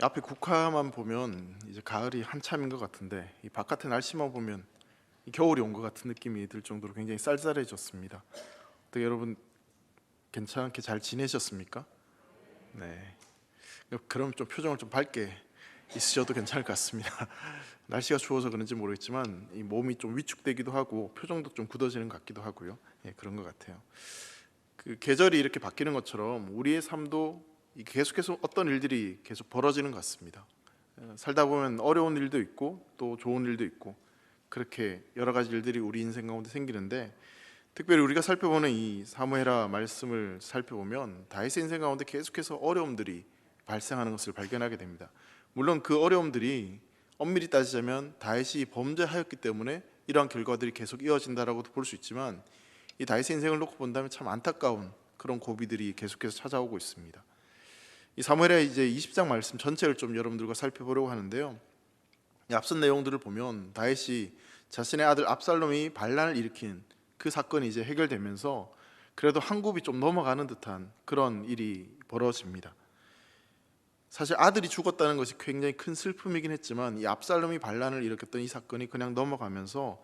앞에 국화만 보면 이제 가을이 한참인 것 같은데 이 바깥의 날씨만 보면 이 겨울이 온 것 같은 느낌이 들 정도로 굉장히 쌀쌀해졌습니다. 어떻게 여러분 괜찮게 잘 지내셨습니까? 네. 그럼 좀 표정을 좀 밝게 있으셔도 괜찮을 것 같습니다. 날씨가 추워서 그런지 모르겠지만 이 몸이 좀 위축되기도 하고 표정도 좀 굳어지는 것 같기도 하고요. 예, 그런 것 같아요. 그 계절이 이렇게 바뀌는 것처럼 우리의 삶도 계속해서 어떤 일들이 계속 벌어지는 것 같습니다. 살다 보면 어려운 일도 있고 또 좋은 일도 있고 그렇게 여러 가지 일들이 우리 인생 가운데 생기는데, 특별히 우리가 살펴보는 이 사무엘하 말씀을 살펴보면 다윗의 인생 가운데 계속해서 어려움들이 발생하는 것을 발견하게 됩니다. 물론 그 어려움들이 엄밀히 따지자면 다윗이 범죄하였기 때문에 이러한 결과들이 계속 이어진다라고도 볼 수 있지만, 이 다윗의 인생을 놓고 본다면 참 안타까운 그런 고비들이 계속해서 찾아오고 있습니다. 이 사무엘하 이제 20장 말씀 전체를 좀 여러분들과 살펴보려고 하는데요. 이 앞선 내용들을 보면 다윗이 자신의 아들 압살롬이 반란을 일으킨 그 사건이 이제 해결되면서 그래도 한 굽이 좀 넘어가는 듯한 그런 일이 벌어집니다. 사실 아들이 죽었다는 것이 굉장히 큰 슬픔이긴 했지만 이 압살롬이 반란을 일으켰던 이 사건이 그냥 넘어가면서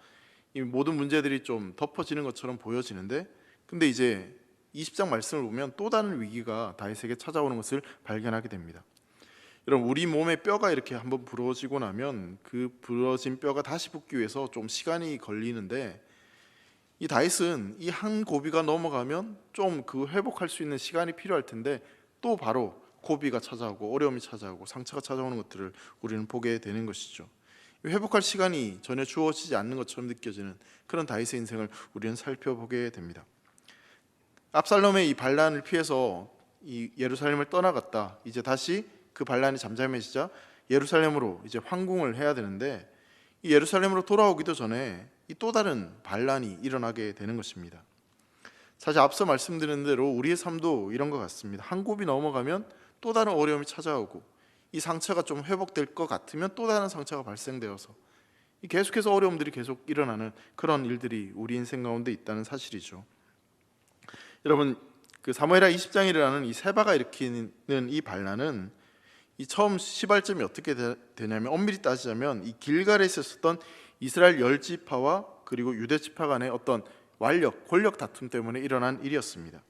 이 모든 문제들이 좀 덮어지는 것처럼 보여지는데, 근데 이제 20장 말씀을 보면 또 다른 위기가 다윗에게 찾아오는 것을 발견하게 됩니다. 여러분, 우리 몸의 뼈가 이렇게 한번 부러지고 나면 그 부러진 뼈가 다시 붙기 위해서 좀 시간이 걸리는데, 이 다윗은 이 한 고비가 넘어가면 좀 그 회복할 수 있는 시간이 필요할 텐데 또 바로 고비가 찾아오고 어려움이 찾아오고 상처가 찾아오는 것들을 우리는 보게 되는 것이죠. 회복할 시간이 전혀 주어지지 않는 것처럼 느껴지는 그런 다윗의 인생을 우리는 살펴보게 됩니다. 압살롬의 이 반란을 피해서 이 예루살렘을 떠나갔다. 이제 다시 그 반란이 잠잠해지자 예루살렘으로 이제 황궁을 해야 되는데, 이 예루살렘으로 돌아오기도 전에 이 또 다른 반란이 일어나게 되는 것입니다. 사실 앞서 말씀드린 대로 우리의 삶도 이런 것 같습니다. 한 곱이 넘어가면 또 다른 어려움이 찾아오고, 이 상처가 좀 회복될 것 같으면 또 다른 상처가 발생되어서 계속해서 어려움들이 계속 일어나는 그런 일들이 우리 인생 가운데 있다는 사실이죠. 여러분, 그 사무엘하 20장에 일어나는 이 세바가 일으키는 이 반란은 이 처음 시발점이 어떻게 되냐면, 엄밀히 따지자면 이 길갈에 있었던 이스라엘 10지파와 그리고 유대 지파 간의 어떤 권력 다툼 때문에 일어난 일이었습니다.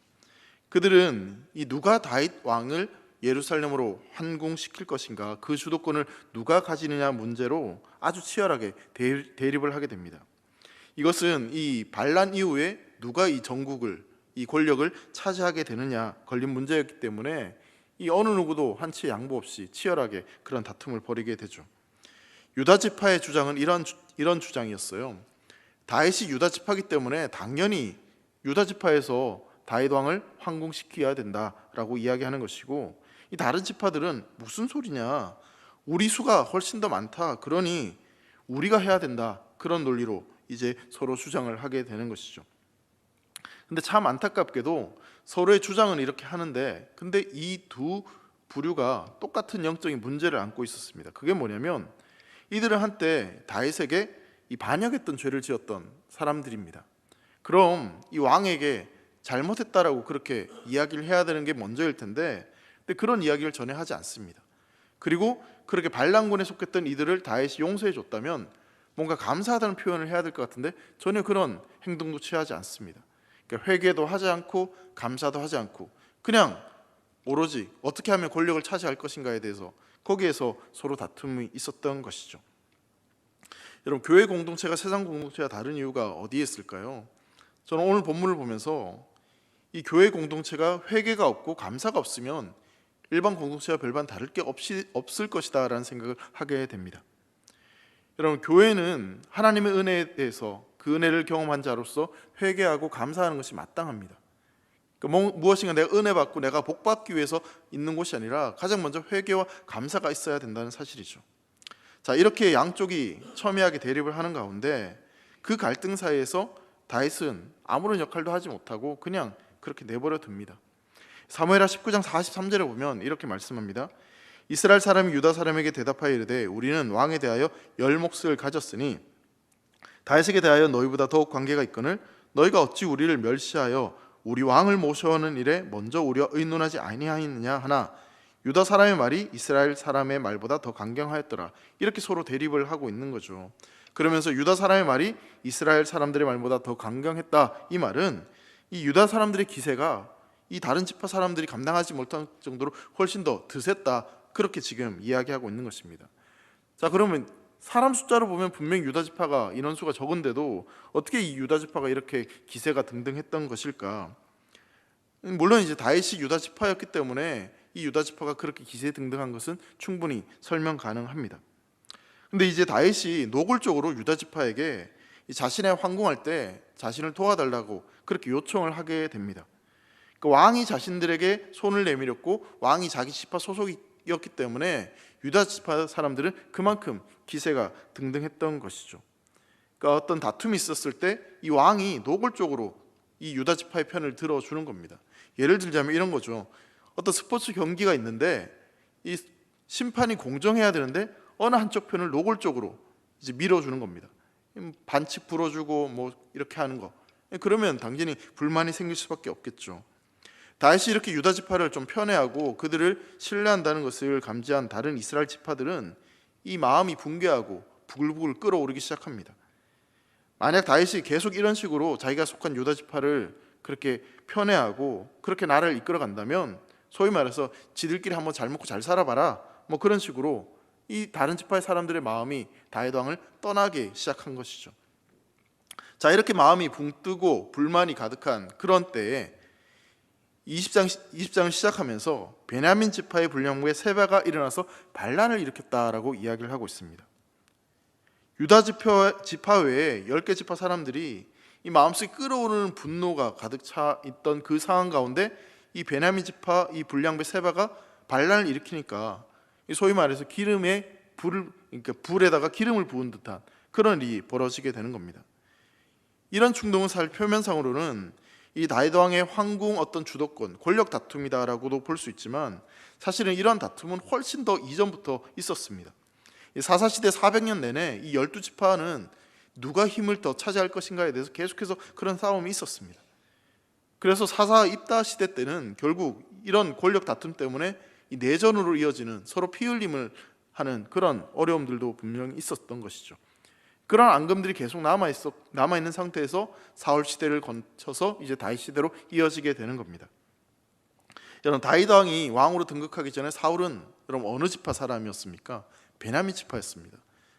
그들은 이 누가 다윗 왕을 예루살렘으로 환궁시킬 것인가, 그 주도권을 누가 가지느냐 문제로 아주 치열하게 대립을 하게 됩니다. 이것은 이 반란 이후에 누가 이 전국을, 이 권력을 차지하게 되느냐 걸린 문제였기 때문에 이 어느 누구도 한치의 양보 없이 치열하게 그런 다툼을 벌이게 되죠. 유다 지파의 주장은 이런 주장이었어요. 다윗이 유다 지파이기 때문에 당연히 유다 지파에서 다윗 왕을 황궁시켜야 된다라고 이야기하는 것이고, 이 다른 지파들은 무슨 소리냐, 우리 수가 훨씬 더 많다, 그러니 우리가 해야 된다, 그런 논리로 이제 서로 주장을 하게 되는 것이죠. 근데 참 안타깝게도 서로의 주장은 이렇게 하는데, 근데 이 두 부류가 똑같은 영적인 문제를 안고 있었습니다. 그게 뭐냐면, 이들은 한때 다윗에게 이 반역했던 죄를 지었던 사람들입니다. 그럼 이 왕에게 잘못했다라고 그렇게 이야기를 해야 되는 게 먼저일 텐데, 근데 그런 이야기를 전혀 하지 않습니다. 그리고 그렇게 반란군에 속했던 이들을 다윗이 용서해 줬다면 뭔가 감사하다는 표현을 해야 될 것 같은데 전혀 그런 행동도 취하지 않습니다. 그러니까 회개도 하지 않고 감사도 하지 않고 그냥 오로지 어떻게 하면 권력을 차지할 것인가에 대해서 거기에서 서로 다툼이 있었던 것이죠. 여러분, 교회 공동체가 세상 공동체와 다른 이유가 어디에 있을까요? 저는 오늘 본문을 보면서 이 교회 공동체가 회개가 없고 감사가 없으면 일반 공동체와 별반 다를 게 없을 것이다 라는 생각을 하게 됩니다. 여러분, 교회는 하나님의 은혜에 대해서 그 은혜를 경험한 자로서 회개하고 감사하는 것이 마땅합니다. 그러니까 무엇인가 내가 은혜 받고 내가 복 받기 위해서 있는 곳이 아니라 가장 먼저 회개와 감사가 있어야 된다는 사실이죠. 자, 이렇게 양쪽이 첨예하게 대립을 하는 가운데 그 갈등 사이에서 다윗은 아무런 역할도 하지 못하고 그냥 그렇게 내버려 둡니다. 사무엘하 19장 43절에 보면 이렇게 말씀합니다. 이스라엘 사람이 유다 사람에게 대답하여 이르되 우리는 왕에 대하여 열 몫을 가졌으니 다윗에게 대하여 너희보다 더욱 관계가 있거늘 너희가 어찌 우리를 멸시하여 우리 왕을 모셔오는 일에 먼저 우리와 의논하지 아니하였느냐 하나, 유다 사람의 말이 이스라엘 사람의 말보다 더 강경하였더라. 이렇게 서로 대립을 하고 있는 거죠. 그러면서 유다 사람의 말이 이스라엘 사람들의 말보다 더 강경했다. 이 말은 이 유다 사람들의 기세가 이 다른 지파 사람들이 감당하지 못할 정도로 훨씬 더 드셌다. 그렇게 지금 이야기하고 있는 것입니다. 자, 그러면 사람 숫자로 보면 분명 유다 지파가 인원수가 적은데도 어떻게 이 유다 지파가 이렇게 기세가 등등했던 것일까? 물론 이제 다윗이 유다 지파였기 때문에 이 유다 지파가 그렇게 기세등등한 것은 충분히 설명 가능합니다. 근데 이제 다윗이 노골적으로 유다 지파에게 자신의 황궁할 때 자신을 도와달라고 그렇게 요청을 하게 됩니다. 그러니까 왕이 자신들에게 손을 내밀었고 왕이 자기 지파 소속이었기 때문에 유다 지파 사람들은 그만큼 기세가 등등했던 것이죠. 그러니까 어떤 다툼이 있었을 때 이 왕이 노골적으로 이 유다 지파의 편을 들어주는 겁니다. 예를 들자면 이런 거죠. 어떤 스포츠 경기가 있는데 이 심판이 공정해야 되는데 어느 한쪽 편을 노골적으로 이제 밀어주는 겁니다. 반칙 불어주고 뭐 이렇게 하는 거. 그러면 당연히 불만이 생길 수밖에 없겠죠. 다윗이 이렇게 유다 지파를 좀 편애하고 그들을 신뢰한다는 것을 감지한 다른 이스라엘 지파들은 이 마음이 붕괴하고 부글부글 끓어오르기 시작합니다. 만약 다윗이 계속 이런 식으로 자기가 속한 유다 지파를 그렇게 편애하고 그렇게 나라를 이끌어 간다면 소위 말해서 지들끼리 한번 잘 먹고 잘 살아봐라 뭐 그런 식으로 이 다른 지파의 사람들의 마음이 다윗 왕을 떠나게 시작한 것이죠. 자, 이렇게 마음이 붕뜨고 불만이 가득한 그런 때에 20장을 시작하면서 베냐민 지파의 불량부에 세바가 일어나서 반란을 일으켰다라고 이야기를 하고 있습니다. 유다 지파 외에 10개 지파 사람들이 이 마음속에 끓어오르는 분노가 가득 차 있던 그 상황 가운데 이 베냐민 지파 이 불량배 세바가 반란을 일으키니까 소위 말해서 그러니까 불에다가 기름을 부은 듯한 그런 일이 벌어지게 되는 겁니다. 이런 충동을 표면상으로는 이 다윗 왕의 황궁 어떤 주도권, 권력 다툼이다라고도 볼 수 있지만 사실은 이런 다툼은 훨씬 더 이전부터 있었습니다. 사사시대 400년 내내 이 12지파는 누가 힘을 더 차지할 것인가에 대해서 계속해서 그런 싸움이 있었습니다. 그래서 사사 입다 시대 때는 결국 이런 권력 다툼 때문에 이 내전으로 이어지는 서로 피 흘림을 하는 그런 어려움들도 분명히 있었던 것이죠. 그런 앙금들이 계속 남아있는 상태에서 사울 시대를 거쳐서 이제 다윗 시대로 이어지게 되는 겁니다. 여러분, 다윗 왕이 왕으로 등극하기 전에 사울은 그럼 어느 지파 사람이었습니까? 베냐민 지파였습니다.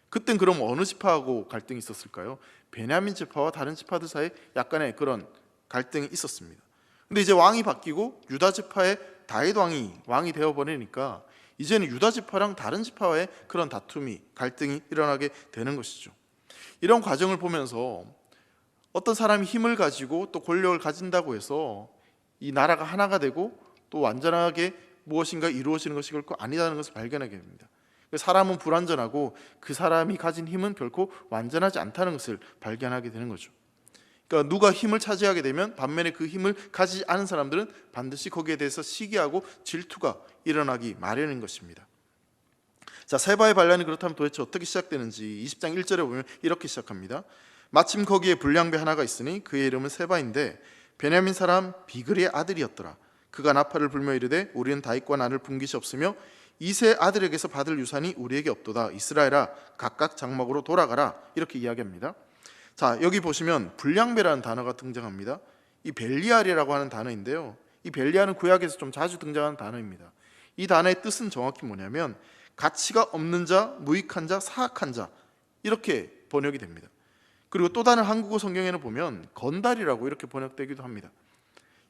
그땐 그럼 어느 지파하고 갈등이 있었을까요? 베냐민 지파와 다른 지파들 사이에 약간의 그런 갈등이 있었습니다. 근데 이제 왕이 바뀌고 유다 지파의 다윗 왕이 되어버리니까 이제는 유다 지파랑 다른 지파와의 그런 다툼이 갈등이 일어나게 되는 것이죠. 이런 과정을 보면서 어떤 사람이 힘을 가지고 또 권력을 가진다고 해서 이 나라가 하나가 되고 또 완전하게 무엇인가 이루어지는 것이 결코 아니라는 것을 발견하게 됩니다. 사람은 불완전하고 그 사람이 가진 힘은 결코 완전하지 않다는 것을 발견하게 되는 거죠. 그러니까 누가 힘을 차지하게 되면 반면에 그 힘을 가지지 않은 사람들은 반드시 거기에 대해서 시기하고 질투가 일어나기 마련인 것입니다. 자, 세바의 반란이 그렇다면 도대체 어떻게 시작되는지 20장 1절에 보면 이렇게 시작합니다. 마침 거기에 불량배 하나가 있으니 그의 이름은 세바인데 베냐민 사람 비그리의 아들이었더라. 그가 나팔을 불며 이르되 우리는 다윗과 나를 분깃이 없으며 이세 아들에게서 받을 유산이 우리에게 없도다. 이스라엘아 각각 장막으로 돌아가라. 이렇게 이야기합니다. 자, 여기 보시면 불량배라는 단어가 등장합니다. 이 벨리알이라고 하는 단어인데요, 이 벨리알은 구약에서 좀 자주 등장하는 단어입니다. 이 단어의 뜻은 정확히 뭐냐면 가치가 없는 자, 무익한 자, 사악한 자, 이렇게 번역이 됩니다. 그리고 또 다른 한국어 성경에는 보면 건달이라고 이렇게 번역되기도 합니다.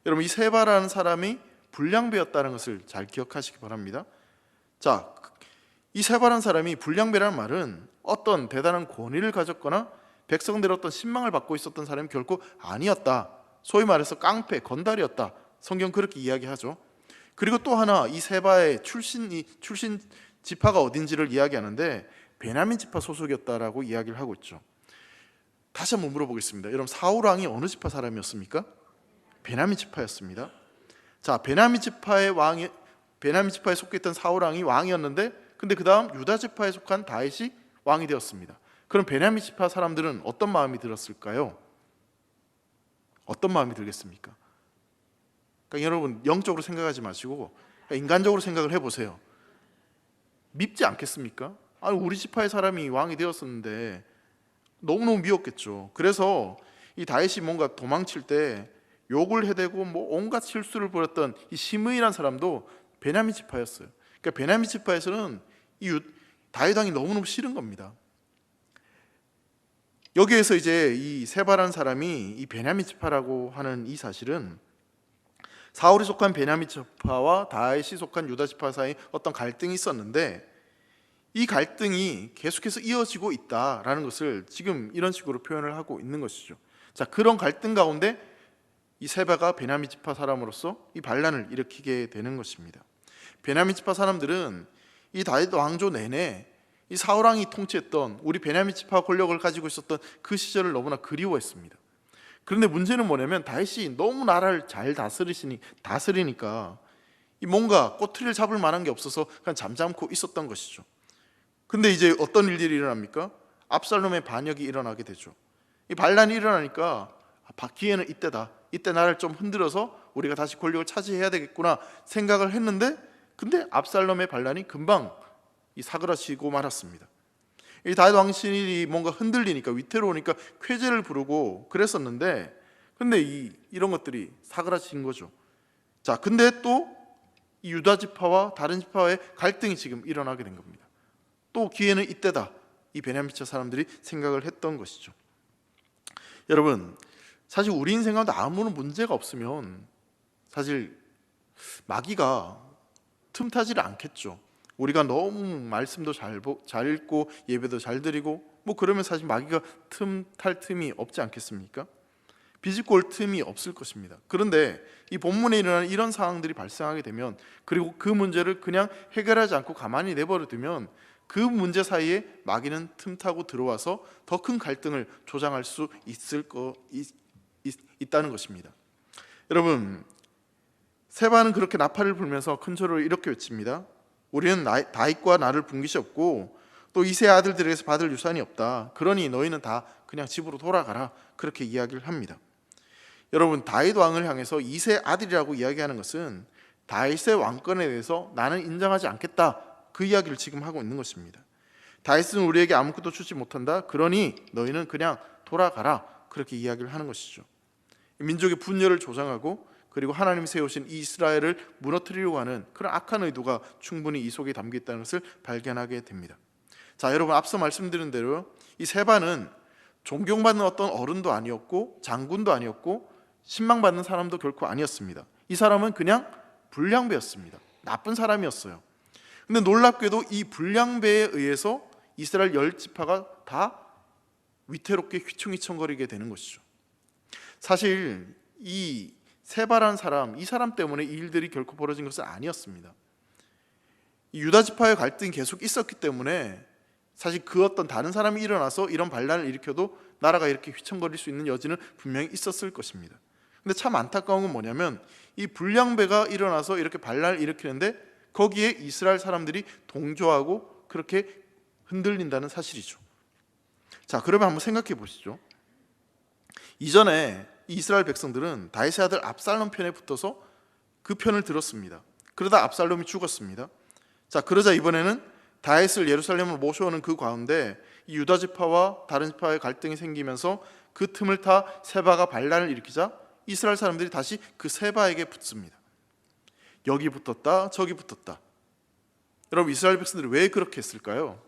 여러분, 이 세바라는 사람이 불량배였다는 것을 잘 기억하시기 바랍니다. 자, 이 세바라는 사람이 불량배라는 말은 어떤 대단한 권위를 가졌거나 백성들의 어떤 신망을 받고 있었던 사람이 결코 아니었다. 소위 말해서 깡패, 건달이었다. 성경 그렇게 이야기하죠. 그리고 또 하나, 이 세바의 출신 지파가 어딘지를 이야기하는데 베냐민 지파 소속이었다라고 이야기를 하고 있죠. 다시 한번 물어보겠습니다. 여러분, 사울 왕이 어느 지파 사람이었습니까? 베냐민 지파였습니다. 자, 베냐민 지파에 속해 있던 사울 왕이 왕이었는데, 근데 그 다음 유다 지파에 속한 다윗이 왕이 되었습니다. 그럼 베냐민 지파 사람들은 어떤 마음이 들었을까요? 어떤 마음이 들겠습니까? 그러니까 여러분, 영적으로 생각하지 마시고 인간적으로 생각을 해보세요. 밉지 않겠습니까? 아니, 우리 지파의 사람이 왕이 되었었는데 너무너무 미웠겠죠. 그래서 이 다윗이 뭔가 도망칠 때 욕을 해대고 뭐 온갖 실수를 벌였던 이 시므이라는 사람도 베냐민 지파였어요. 그러니까 베냐민 지파에서는 이 다윗 왕이 너무너무 싫은 겁니다. 여기에서 이제 이 세바라는 사람이 이 베냐민 지파라고 하는 이 사실은 사울이 속한 베냐민 지파와 다윗이 속한 유다 지파 사이에 어떤 갈등이 있었는데 이 갈등이 계속해서 이어지고 있다라는 것을 지금 이런 식으로 표현을 하고 있는 것이죠. 자, 그런 갈등 가운데 이 세바가 베냐민 지파 사람으로서 이 반란을 일으키게 되는 것입니다. 베냐민 지파 사람들은 이 다윗 왕조 내내 이 사울 왕이 통치했던 우리 베냐민 지파 권력을 가지고 있었던 그 시절을 너무나 그리워했습니다. 그런데 문제는 뭐냐면 다윗이 너무 나라를 잘 다스리니까 이 뭔가 꼬투리를 잡을 만한 게 없어서 그냥 잠잠고 있었던 것이죠. 근데 이제 어떤 일들이 일어납니까? 압살롬의 반역이 일어나게 되죠. 이 반란이 일어나니까 기회는 이때다. 이때 나를 좀 흔들어서 우리가 다시 권력을 차지해야 되겠구나 생각을 했는데, 근데 압살롬의 반란이 금방 사그라지고 말았습니다. 이 다윗 왕실이 뭔가 흔들리니까 위태로우니까 쾌제를 부르고 그랬었는데, 근데 이런 것들이 사그라진 거죠. 자, 근데 또 이 유다 지파와 다른 지파의 갈등이 지금 일어나게 된 겁니다. 또 기회는 이때다. 이 베냐민 지파 사람들이 생각을 했던 것이죠. 여러분, 사실 우리 인생 가운데 아무런 문제가 없으면 사실 마귀가 틈타지를 않겠죠. 우리가 너무 말씀도 잘 읽고 예배도 잘 드리고 뭐 그러면 사실 마귀가 틈탈 틈이 없지 않겠습니까? 비집고 올 틈이 없을 것입니다. 그런데 이 본문에 일어나는 이런 상황들이 발생하게 되면, 그리고 그 문제를 그냥 해결하지 않고 가만히 내버려 두면 그 문제 사이에 마귀는 틈타고 들어와서 더 큰 갈등을 조장할 수 있다는 것입니다. 여러분, 세바는 그렇게 나팔을 불면서 큰 소리로 이렇게 외칩니다. 우리는 다윗과 나를 분 것이 없고 또 이세 아들들에게서 받을 유산이 없다. 그러니 너희는 다 그냥 집으로 돌아가라. 그렇게 이야기를 합니다. 여러분, 다윗 왕을 향해서 이세 아들이라고 이야기하는 것은 다윗의 왕권에 대해서 나는 인정하지 않겠다, 그 이야기를 지금 하고 있는 것입니다. 다윗은 우리에게 아무것도 주지 못한다. 그러니 너희는 그냥 돌아가라. 그렇게 이야기를 하는 것이죠. 민족의 분열을 조장하고 그리고 하나님이 세우신 이스라엘을 무너뜨리려고 하는 그런 악한 의도가 충분히 이 속에 담겨 있다는 것을 발견하게 됩니다. 자, 여러분, 앞서 말씀드린 대로 이 세바는 존경받는 어떤 어른도 아니었고 장군도 아니었고 신망받는 사람도 결코 아니었습니다. 이 사람은 그냥 불량배였습니다. 나쁜 사람이었어요. 근데 놀랍게도 이 불량배에 의해서 이스라엘 10지파가 다 위태롭게 휘청휘청거리게 되는 것이죠. 사실 이 세바라는 사람, 이 사람 때문에 이 일들이 결코 벌어진 것은 아니었습니다. 이 유다 지파의 갈등이 계속 있었기 때문에 사실 그 어떤 다른 사람이 일어나서 이런 반란을 일으켜도 나라가 이렇게 휘청거릴 수 있는 여지는 분명히 있었을 것입니다. 근데 참 안타까운 건 뭐냐면 이 불량배가 일어나서 이렇게 반란을 일으키는데 거기에 이스라엘 사람들이 동조하고 그렇게 흔들린다는 사실이죠. 자, 그러면 한번 생각해 보시죠. 이전에 이스라엘 백성들은 다윗의 아들 압살롬 편에 붙어서 그 편을 들었습니다. 그러다 압살롬이 죽었습니다. 자, 그러자 이번에는 다윗을 예루살렘으로 모셔오는 그 가운데 이 유다 지파와 다른 지파의 갈등이 생기면서 그 틈을 타 세바가 반란을 일으키자 이스라엘 사람들이 다시 그 세바에게 붙습니다. 여기 붙었다 저기 붙었다. 여러분, 이스라엘 백성들이 왜 그렇게 했을까요?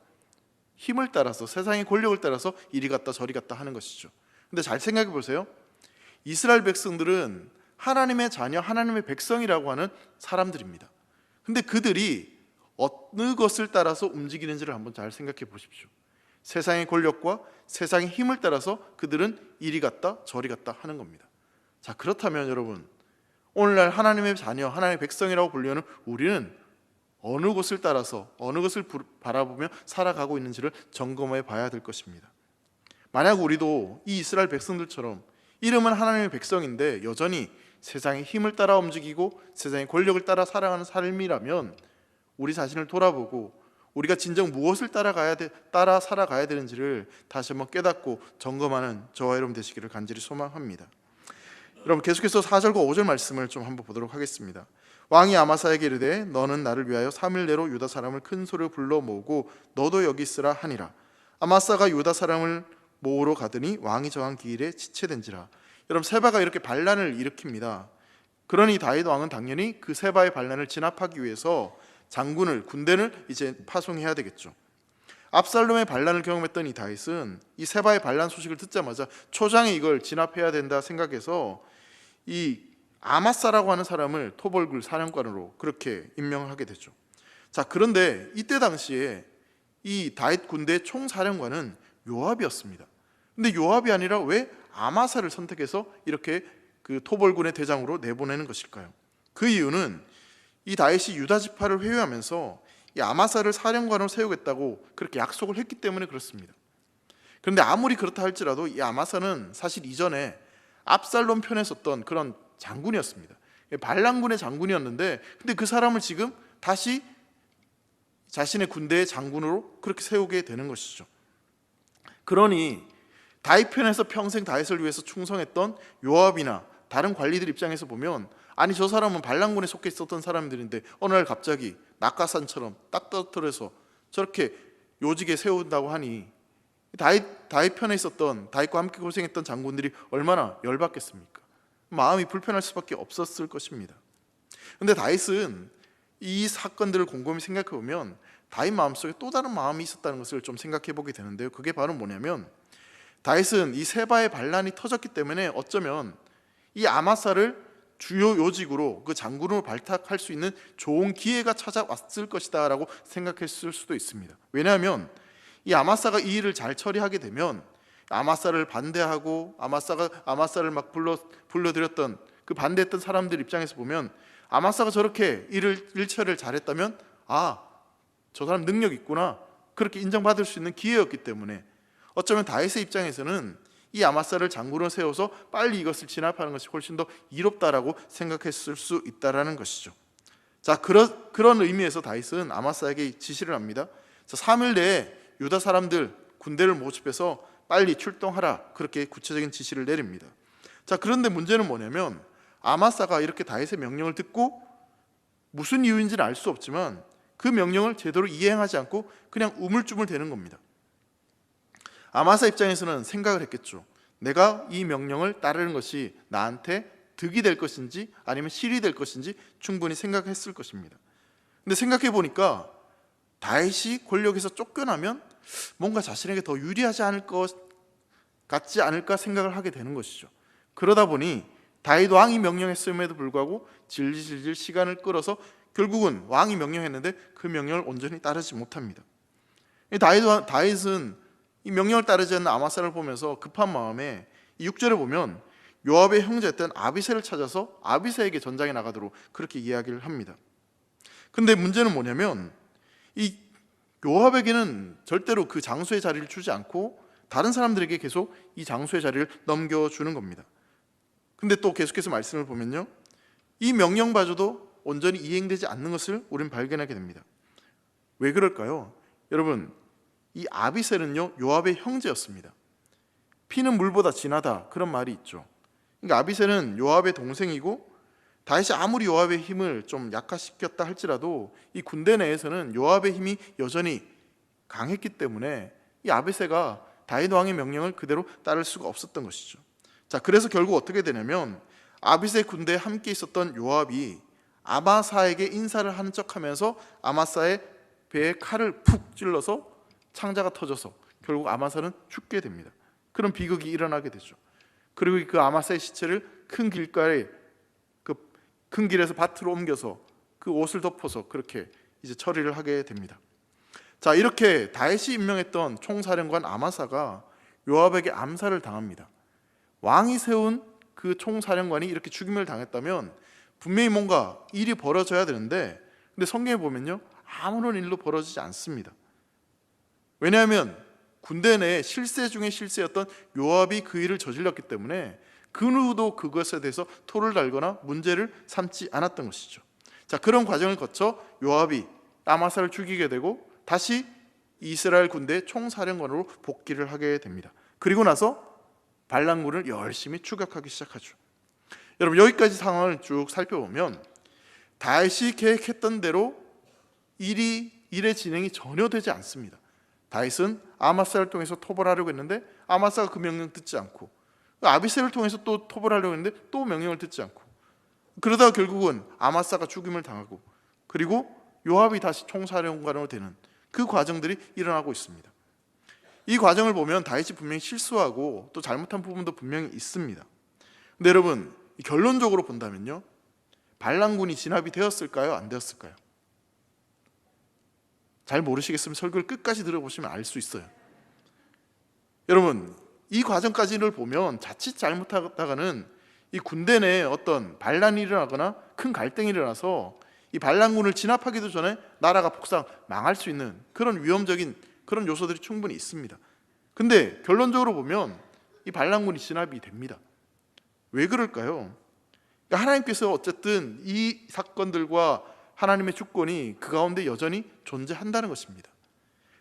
힘을 따라서, 세상의 권력을 따라서 이리 갔다 저리 갔다 하는 것이죠. 근데 잘 생각해 보세요. 이스라엘 백성들은 하나님의 자녀, 하나님의 백성이라고 하는 사람들입니다. 근데 그들이 어느 것을 따라서 움직이는지를 한번 잘 생각해 보십시오. 세상의 권력과 세상의 힘을 따라서 그들은 이리 갔다 저리 갔다 하는 겁니다. 자, 그렇다면 여러분, 오늘날 하나님의 자녀, 하나님의 백성이라고 불리는 우리는 어느 곳을 따라서 어느 것을 바라보며 살아가고 있는지를 점검해 봐야 될 것입니다. 만약 우리도 이 이스라엘 백성들처럼 이름은 하나님의 백성인데 여전히 세상의 힘을 따라 움직이고 세상의 권력을 따라 살아가는 삶이라면 우리 자신을 돌아보고 우리가 진정 무엇을 따라 살아가야 되는지를 다시 한번 깨닫고 점검하는 저와 여러분 되시기를 간절히 소망합니다. 여러분, 계속해서 4절과 5절 말씀을 좀 한번 보도록 하겠습니다. 왕이 아마사에게 이르되 너는 나를 위하여 3일 내로 유다 사람을 큰 소리로 불러 모으고 너도 여기 있으라 하니라. 아마사가 유다 사람을 모으러 가더니 왕이 정한 기일에 지체된지라. 여러분, 세바가 이렇게 반란을 일으킵니다. 그러니 다윗 왕은 당연히 그 세바의 반란을 진압하기 위해서 장군을, 군대를 이제 파송해야 되겠죠. 압살롬의 반란을 경험했던 이 다윗은 이 세바의 반란 소식을 듣자마자 초장에 이걸 진압해야 된다 생각해서 이 아마사라고 하는 사람을 토벌굴 사령관으로 그렇게 임명하게 되죠. 자, 그런데 이때 당시에 이 다윗 군대 총사령관은 요압이었습니다. 근데 요압이 아니라 왜 아마사를 선택해서 이렇게 그 토벌군의 대장으로 내보내는 것일까요? 그 이유는 이 다윗이 유다 지파를 회유하면서 이 아마사를 사령관으로 세우겠다고 그렇게 약속을 했기 때문에 그렇습니다. 그런데 아무리 그렇다 할지라도 이 아마사는 사실 이전에 압살롬 편에 섰던 그런 장군이었습니다. 반란군의 장군이었는데, 근데 그 사람을 지금 다시 자신의 군대의 장군으로 그렇게 세우게 되는 것이죠. 그러니 다윗 편에서 평생 다윗을 위해서 충성했던 요압이나 다른 관리들 입장에서 보면, 아니 저 사람은 반란군에 속해 있었던 사람들인데 어느 날 갑자기 낙하산처럼 딱 떨어져서 저렇게 요직에 세운다고 하니 다윗 편에 있었던, 다윗과 함께 고생했던 장군들이 얼마나 열받겠습니까? 마음이 불편할 수밖에 없었을 것입니다. 그런데 다윗은 이 사건들을 곰곰이 생각해 보면 다윗 마음속에 또 다른 마음이 있었다는 것을 좀 생각해 보게 되는데요. 그게 바로 뭐냐면, 다윗은 이 세바의 반란이 터졌기 때문에 어쩌면 이 아마사를 주요 요직으로, 그 장군으로 발탁할 수 있는 좋은 기회가 찾아왔을 것이다 라고 생각했을 수도 있습니다. 왜냐하면 이 아마사가 이 일을 잘 처리하게 되면 아마사를 반대하고 아마사를 막 불러들였던 그 반대했던 사람들 입장에서 보면, 아마사가 저렇게 일 처리를 잘했다면 아, 저 사람 능력 있구나, 그렇게 인정받을 수 있는 기회였기 때문에 어쩌면 다윗의 입장에서는 이 아마사를 장군으로 세워서 빨리 이것을 진압하는 것이 훨씬 더 이롭다라고 생각했을 수 있다라는 것이죠. 자, 그런 의미에서 다윗은 아마사에게 지시를 합니다. 자, 3일 내에 유다 사람들 군대를 모집해서 빨리 출동하라, 그렇게 구체적인 지시를 내립니다. 자, 그런데 문제는 뭐냐면 아마사가 이렇게 다윗의 명령을 듣고 무슨 이유인지는 알 수 없지만 그 명령을 제대로 이행하지 않고 그냥 우물쭈물대는 겁니다. 아마사 입장에서는 생각을 했겠죠. 내가 이 명령을 따르는 것이 나한테 득이 될 것인지 아니면 실이 될 것인지 충분히 생각했을 것입니다. 근데 생각해 보니까 다윗이 권력에서 쫓겨나면 뭔가 자신에게 더 유리하지 않을 것 같지 않을까 생각을 하게 되는 것이죠. 그러다 보니 다윗 왕이 명령했음에도 불구하고 질질 시간을 끌어서 결국은 왕이 명령했는데 그 명령을 온전히 따르지 못합니다. 다윗은 이 명령을 따르지 않는 아마사를 보면서 급한 마음에 6절에 보면 요압의 형제였던 아비새를 찾아서 아비새에게 전장에 나가도록 그렇게 이야기를 합니다. 근데 문제는 뭐냐면 이 요압에게는 절대로 그 장수의 자리를 주지 않고 다른 사람들에게 계속 이 장수의 자리를 넘겨주는 겁니다. 근데 또 계속해서 말씀을 보면요, 이 명령마저도 온전히 이행되지 않는 것을 우리는 발견하게 됩니다. 왜 그럴까요? 여러분, 이 아비새는요 요압의 형제였습니다. 피는 물보다 진하다, 그런 말이 있죠. 그러니까 아비새는 요압의 동생이고 다윗이 아무리 요압의 힘을 좀 약화시켰다 할지라도 이 군대 내에서는 요압의 힘이 여전히 강했기 때문에 이 아비새가 다윗 왕의 명령을 그대로 따를 수가 없었던 것이죠. 자, 그래서 결국 어떻게 되냐면 아비새 군대에 함께 있었던 요압이 아마사에게 인사를 하는 척하면서 아마사의 배에 칼을 푹 찔러서 창자가 터져서 결국 아마사는 죽게 됩니다. 그런 비극이 일어나게 되죠. 그리고 그 아마사의 시체를 큰 길가에, 큰 길에서 밭으로 옮겨서 그 옷을 덮어서 그렇게 이제 처리를 하게 됩니다. 자, 이렇게 다윗이 임명했던 총사령관 아마사가 요압에게 암살을 당합니다. 왕이 세운 그 총사령관이 이렇게 죽임을 당했다면 분명히 뭔가 일이 벌어져야 되는데, 근데 성경에 보면요 아무런 일도 벌어지지 않습니다. 왜냐하면 군대 내에 실세 중에 실세였던 요압이 그 일을 저질렀기 때문에 그 누구도 그것에 대해서 토를 달거나 문제를 삼지 않았던 것이죠. 자, 그런 과정을 거쳐 요압이 아마사를 죽이게 되고 다시 이스라엘 군대의 총사령관으로 복귀를 하게 됩니다. 그리고 나서 반란군을 열심히 추격하기 시작하죠. 여러분, 여기까지 상황을 쭉 살펴보면 다윗이 계획했던 대로 일의 진행이 전혀 되지 않습니다. 다윗은 아마사를 통해서 토벌하려고 했는데 아마사가 그 명령 듣지 않고, 아비새를 통해서 또 토벌하려고 했는데 또 명령을 듣지 않고, 그러다가 결국은 아마사가 죽임을 당하고, 그리고 요압이 다시 총사령관으로 되는 그 과정들이 일어나고 있습니다. 이 과정을 보면 다윗이 분명히 실수하고 또 잘못한 부분도 분명히 있습니다. 근데 여러분, 결론적으로 본다면요, 반란군이 진압이 되었을까요? 안 되었을까요? 잘 모르시겠으면 설교를 끝까지 들어보시면 알 수 있어요. 여러분, 이 과정까지를 보면 자칫 잘못하다가는 이 군대 내에 어떤 반란이 일어나거나 큰 갈등이 일어나서 이 반란군을 진압하기도 전에 나라가 폭삭 망할 수 있는 그런 위험적인 그런 요소들이 충분히 있습니다. 근데 결론적으로 보면 이 반란군이 진압이 됩니다. 왜 그럴까요? 하나님께서 어쨌든 이 사건들과 하나님의 주권이 그 가운데 여전히 존재한다는 것입니다.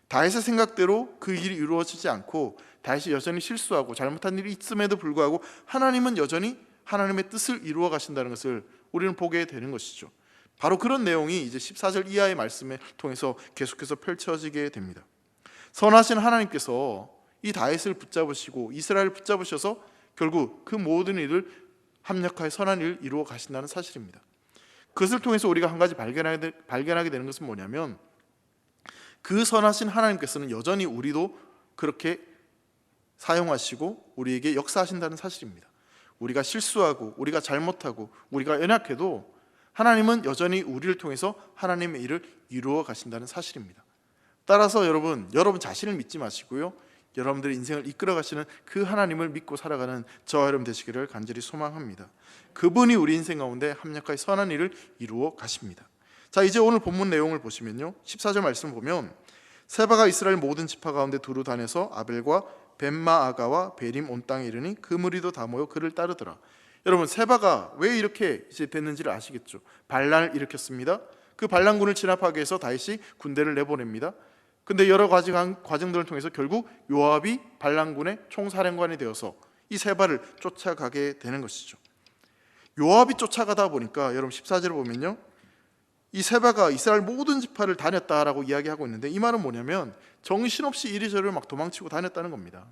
다윗의 생각대로 그 일이 이루어지지 않고 다윗이 여전히 실수하고 잘못한 일이 있음에도 불구하고 하나님은 여전히 하나님의 뜻을 이루어 가신다는 것을 우리는 보게 되는 것이죠. 바로 그런 내용이 이제 14절 이하의 말씀을 통해서 계속해서 펼쳐지게 됩니다. 선하신 하나님께서 이 다윗을 붙잡으시고 이스라엘을 붙잡으셔서 결국 그 모든 일을 합력하여 선한 일을 이루어 가신다는 사실입니다. 그것을 통해서 우리가 한 가지 발견하게 되는 것은 뭐냐면, 그 선하신 하나님께서는 여전히 우리도 그렇게 사용하시고 우리에게 역사하신다는 사실입니다. 우리가 실수하고 우리가 잘못하고 우리가 연약해도 하나님은 여전히 우리를 통해서 하나님의 일을 이루어 가신다는 사실입니다. 따라서 여러분 자신을 믿지 마시고요, 여러분들의 인생을 이끌어 가시는 그 하나님을 믿고 살아가는 저와 여러분 되시기를 간절히 소망합니다. 그분이 우리 인생 가운데 합력하여 선한 일을 이루어 가십니다. 자, 이제 오늘 본문 내용을 보시면요, 14절 말씀을 보면, 세바가 이스라엘 모든 지파 가운데 두루 다녀서 아벨과 벤마아가와 베림 온 땅에 이르니 그 무리도 다 모여 그를 따르더라. 여러분, 세바가 왜 이렇게 이제 됐는지를 아시겠죠? 반란을 일으켰습니다. 그 반란군을 진압하기 위해서 다윗이 군대를 내보냅니다. 근데 여러 가지 과정들을 통해서 결국 요압이 반란군의 총사령관이 되어서 이 세바를 쫓아가게 되는 것이죠. 요압이 쫓아가다 보니까 여러분 14절을 보면요, 이 세바가 이스라엘 모든 지파를 다녔다라고 이야기하고 있는데, 이 말은 뭐냐면 정신없이 이리저리 막 도망치고 다녔다는 겁니다.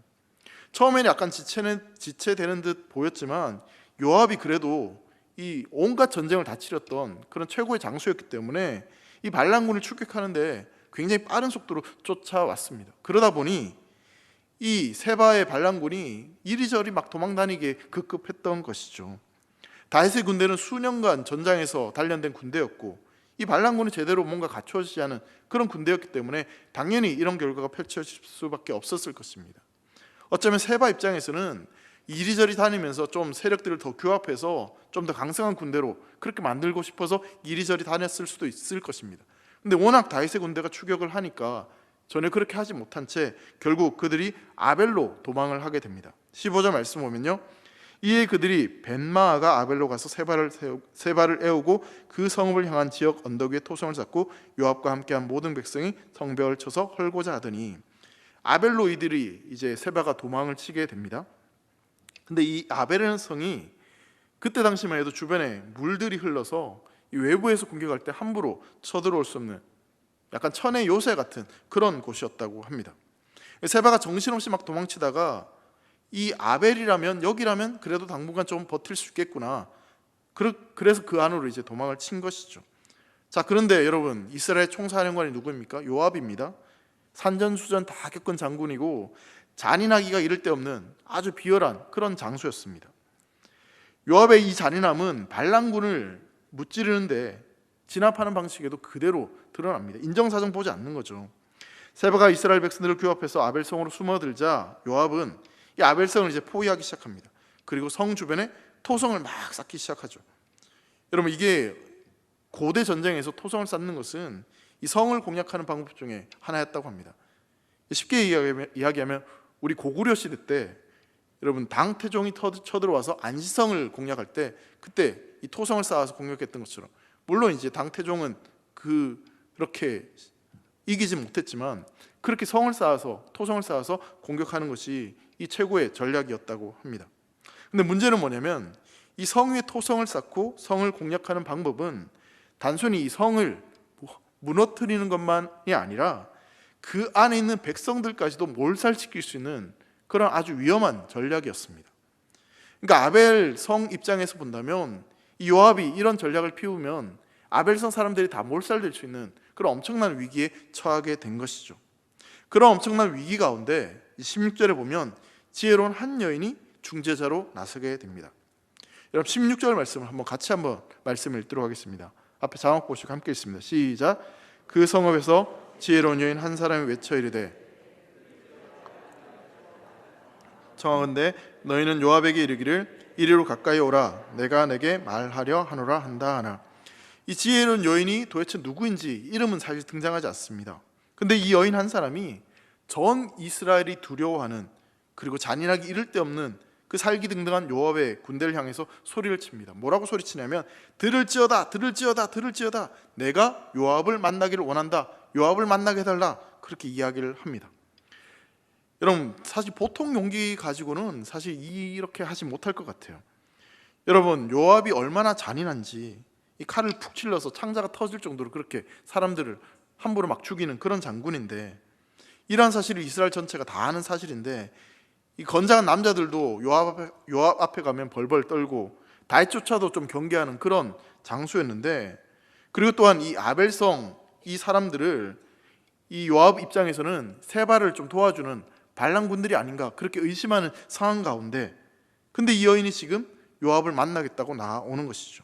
처음에는 약간 지체되는 듯 보였지만 요압이 그래도 이 온갖 전쟁을 다 치렀던 그런 최고의 장수였기 때문에 이 반란군을 추격하는데 굉장히 빠른 속도로 쫓아왔습니다. 그러다 보니 이 세바의 반란군이 이리저리 막 도망다니게 급급했던 것이죠. 다윗의 군대는 수년간 전장에서 단련된 군대였고, 이 반란군은 제대로 뭔가 갖춰지지 않은 그런 군대였기 때문에 당연히 이런 결과가 펼쳐질 수밖에 없었을 것입니다. 어쩌면 세바 입장에서는 이리저리 다니면서 좀 세력들을 더 규합해서 좀 더 강성한 군대로 그렇게 만들고 싶어서 이리저리 다녔을 수도 있을 것입니다. 근데 워낙 다윗의 군대가 추격을 하니까 전혀 그렇게 하지 못한 채 결국 그들이 아벨로 도망을 하게 됩니다. 15절 말씀 보면요, 이에 그들이 벤마아가 아벨로 가서 세바를 애우고 그 성읍을 향한 지역 언덕 위에 토성을 쌓고 요압과 함께한 모든 백성이 성벽을 쳐서 헐고자 하더니, 아벨로 이들이 이제 세바가 도망을 치게 됩니다. 근데 이 아벨이라는 성이 그때 당시만 해도 주변에 물들이 흘러서 이 외부에서 공격할 때 함부로 쳐들어올 수 없는 약간 천의 요새 같은 그런 곳이었다고 합니다. 세바가 정신없이 막 도망치다가 이 아벨이라면, 여기라면 그래도 당분간 좀 버틸 수 있겠구나, 그래서 그 안으로 이제 도망을 친 것이죠. 자, 그런데 여러분, 이스라엘 총사령관이 누구입니까? 요압입니다. 산전수전 다 겪은 장군이고 잔인하기가 이를 데 없는 아주 비열한 그런 장수였습니다. 요압의 이 잔인함은 반란군을 무찌르는데 진압하는 방식에도 그대로 드러납니다. 인정사정 보지 않는 거죠. 세바가 이스라엘 백성들을 규합해서 아벨성으로 숨어들자 요압은 이 아벨성을 이제 포위하기 시작합니다. 그리고 성 주변에 토성을 막 쌓기 시작하죠. 여러분, 이게 고대 전쟁에서 토성을 쌓는 것은 이 성을 공략하는 방법 중에 하나였다고 합니다. 쉽게 이야기하면 우리 고구려 시대 때 여러분 당태종이 쳐들어와서 안시성을 공략할 때 그때 이 토성을 쌓아서 공격했던 것처럼, 물론 이제 당태종은 그렇게 이기지 못했지만 그렇게 토성을 쌓아서 공격하는 것이 이 최고의 전략이었다고 합니다. 근데 문제는 뭐냐면 이 성 위에 토성을 쌓고 성을 공략하는 방법은 단순히 이 성을 무너뜨리는 것만이 아니라 그 안에 있는 백성들까지도 몰살시킬 수 있는 그런 아주 위험한 전략이었습니다. 그러니까 아벨 성 입장에서 본다면 이 요압이 이런 전략을 피우면 아벨 성 사람들이 다 몰살될 수 있는 그런 엄청난 위기에 처하게 된 것이죠. 그런 엄청난 위기 가운데 16절에 보면 지혜로운 한 여인이 중재자로 나서게 됩니다. 여러분 16절 말씀을 같이 말씀을 읽도록 하겠습니다. 앞에 자막 보시고 함께 읽습니다. 시작. 그 성읍에서 지혜로운 여인 한 사람이 외쳐 이르되 청하건대 너희는 요압에게 이르기를 이리로 가까이 오라 내가 내게 말하려 하노라 한다 하나. 이 지혜로운 여인이 도대체 누구인지 이름은 사실 등장하지 않습니다. 근데 이 여인 한 사람이 전 이스라엘이 두려워하는 그리고 잔인하기 이를 데 없는 그 살기등등한 요압의 군대를 향해서 소리를 칩니다. 뭐라고 소리치냐면 들을지어다 들을지어다 들을지어다 내가 요압을 만나기를 원한다. 요압을 만나게 해달라. 그렇게 이야기를 합니다. 여러분 사실 보통 용기 가지고는 사실 이렇게 하지 못할 것 같아요. 여러분 요압이 얼마나 잔인한지 이 칼을 푹 찔러서 창자가 터질 정도로 그렇게 사람들을 함부로 막 죽이는 그런 장군인데 이러한 사실을 이스라엘 전체가 다 아는 사실인데 이 건장한 남자들도 요압 앞에 가면 벌벌 떨고 달조차도 좀 경계하는 그런 장소였는데 그리고 또한 이 아벨성 이 사람들을 이 요압 입장에서는 세바를 좀 도와주는 반란군들이 아닌가 그렇게 의심하는 상황 가운데 근데 이 여인이 지금 요압을 만나겠다고 나오는 것이죠.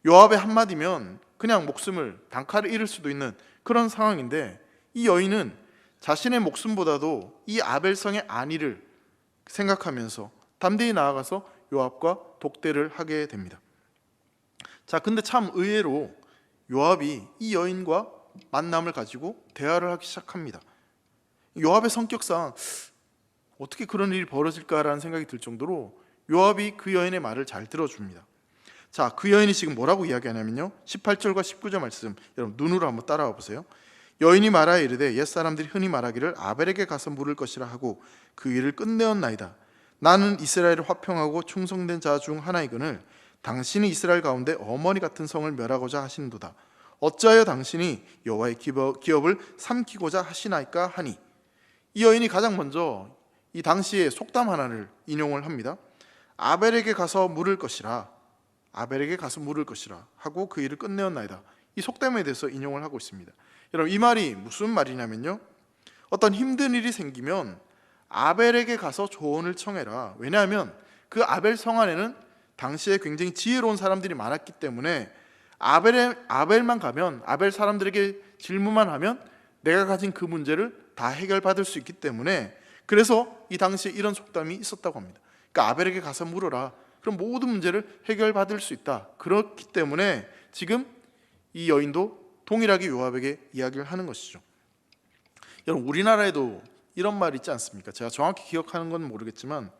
요압의 한마디면 그냥 목숨을 단칼에 잃을 수도 있는 그런 상황인데 이 여인은 자신의 목숨보다도 이 아벨성의 안위를 생각하면서 담대히 나아가서 요압과 독대를 하게 됩니다. 자, 근데 참 의외로 요압이 이 여인과 만남을 가지고 대화를 하기 시작합니다. 요압의 성격상 어떻게 그런 일이 벌어질까라는 생각이 들 정도로 요압이 그 여인의 말을 잘 들어줍니다. 자, 그 여인이 지금 뭐라고 이야기하냐면요 18절과 19절 말씀 여러분 눈으로 한번 따라와 보세요. 여인이 말하여 이르되 옛사람들이 흔히 말하기를 아벨에게 가서 물을 것이라 하고 그 일을 끝내었나이다. 나는 이스라엘을 화평하고 충성된 자 중 하나이거늘 당신이 이스라엘 가운데 어머니 같은 성을 멸하고자 하시는도다. 어찌하여 당신이 여호와의 기업을 삼키고자 하시나이까 하니. 이 여인이 가장 먼저 이 당시의 속담 하나를 인용을 합니다. 아벨에게 가서 물을 것이라 아벨에게 가서 물을 것이라 하고 그 일을 끝내었나이다. 이 속담에 대해서 인용을 하고 있습니다. 여러분 이 말이 무슨 말이냐면요 어떤 힘든 일이 생기면 아벨에게 가서 조언을 청해라. 왜냐하면 그 아벨 성 안에는 당시에 굉장히 지혜로운 사람들이 많았기 때문에 아벨만 가면 아벨 사람들에게 질문만 하면 내가 가진 그 문제를 다 해결받을 수 있기 때문에 그래서 이 당시에 이런 속담이 있었다고 합니다. 그러니까 아벨에게 가서 물어라. 그럼 모든 문제를 해결받을 수 있다. 그렇기 때문에 지금 이 여인도 동일하게 요압에게 이야기를 하는 것이죠. 여러분 우리나라에도 이런 말 있지 않습니까? 제가 정확히 기억하는 건 모르겠지만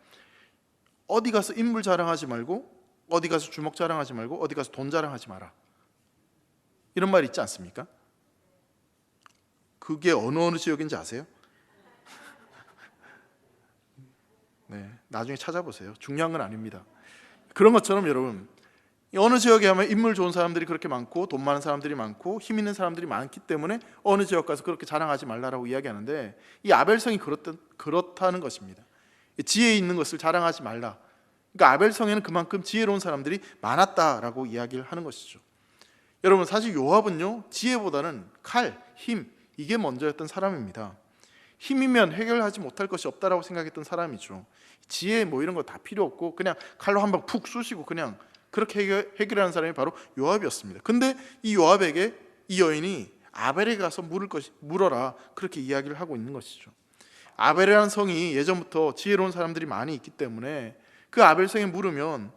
어디 가서 인물 자랑하지 말고 어디 가서 주먹 자랑하지 말고 어디 가서 돈 자랑하지 마라. 이런 말 있지 않습니까? 그게 어느 지역인지 아세요? 네, 나중에 찾아보세요. 중요한 건 아닙니다. 그런 것처럼 여러분 어느 지역에 하면 인물 좋은 사람들이 그렇게 많고 돈 많은 사람들이 많고 힘 있는 사람들이 많기 때문에 어느 지역 가서 그렇게 자랑하지 말라라고 이야기하는데 이 아벨성이 그렇다는 것입니다. 지혜 있는 것을 자랑하지 말라. 그러니까 아벨성에는 그만큼 지혜로운 사람들이 많았다라고 이야기를 하는 것이죠. 여러분 사실 요압은요 지혜보다는 칼, 힘 이게 먼저였던 사람입니다. 힘이면 해결하지 못할 것이 없다라고 생각했던 사람이죠. 지혜 뭐 이런 거 다 필요 없고 그냥 칼로 한 방 푹 쑤시고 그냥 그렇게 해결하는 사람이 바로 요압이었습니다. 근데 이 요압에게 이 여인이 아벨에게 가서 물어라 그렇게 이야기를 하고 있는 것이죠. 아벨이라는 성이 예전부터 지혜로운 사람들이 많이 있기 때문에 그 아벨성에 물으면